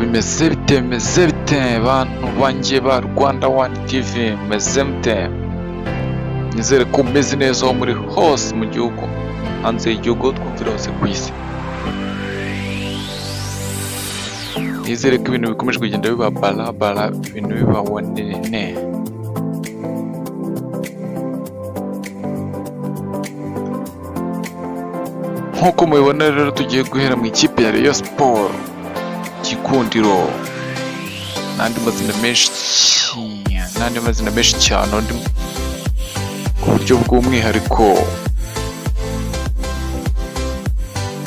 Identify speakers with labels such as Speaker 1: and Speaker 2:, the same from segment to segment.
Speaker 1: bimeze bite bantu banjye ba Rwanda One TV meze mute? Nizere ko meze neza aho muri hose mu gihugu, hanze y'igihugu, twumvira hose ku isi. Nizere ko ibintu bikomeje kugenda biba barabara, ibintu biba wanene. Nk'uko mubibona rero, tugiye guhera mu ikipe ya Rayon Sport Gikundiro, n'andi mazina menshi cyane ku buryo bw'umwihariko.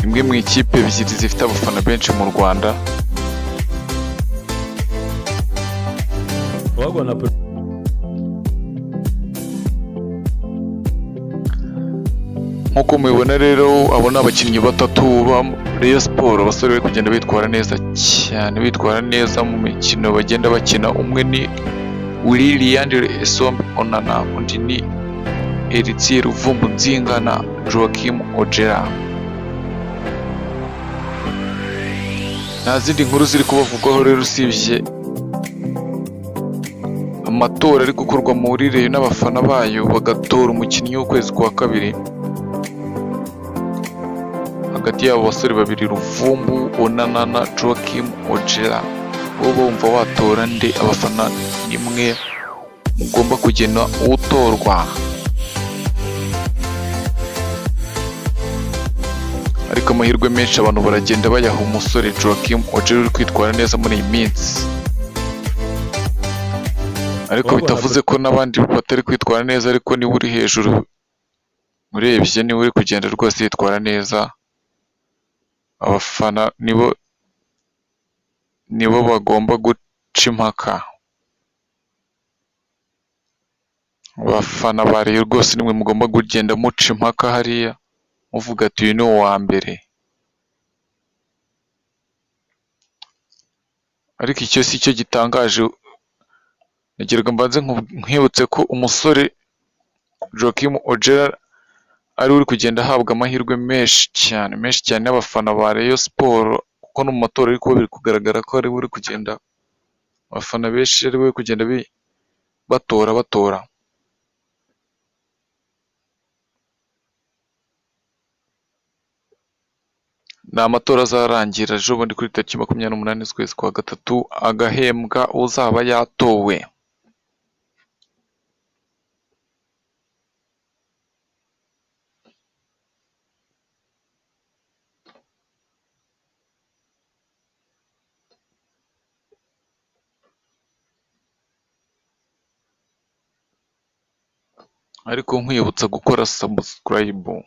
Speaker 1: Imwe mu ikipe ebyiri zifite abafana benshi mu Rwanda. Nk'uko mubibona rero, abo ni abakinnyi batatu ba Rayon Sport, abasore bari kugenda bitwara neza cyane, bitwara neza mu mikino bagenda bakina. Umwe ni William Esombe Onana, undi ni Eritier Ruvumbu Nzinga na Joachim Ojera. Nta zindi nkuru ziri kubavugwaho rero usibye amatora ari gukorwa muri Rayon n'abafana bayo, bagatora umukinnyi w'ukwezi kwa kabiri hagati y'abo basore babiri, Ruvumbu Onana na Joachim Ojera. Wowe bumva watora nde? Abafana nimwe mugomba kugena utorwa. Ariko amahirwe menshi abantu baragenda bayaha umusore Joachim Ojera uri kwitwara neza muri iyi minsi. Ariko bitavuze ko n'abandi batari kwitwara neza, ariko niba uri hejuru urebye, niba uri kugenda rwose yitwara neza, abafana nibo bagomba guca impaka. Abafana ba Rayon rwose nimwe mugomba kugenda muca impaka hariya, muvuga ati uyu ni uwa mbere. Ariko icyo si cyo gitangaje. Nagiraga mbanze nkwibutse ko umusore Joachim Ojera ari uri kugenda ahabwa amahirwe menshi cyane n'abafana ba Rayon Sport, kuko no mu matora ariko biri kugaragara ko ari we uri kugenda, abafana benshi ari we kugenda batora. Ni amatora azarangira ejo bundi kuri tariki 28 z'ukwezi kwa gatatu, agahembwa uzaba yatowe. Ariko nkwibutsa gukora subscribe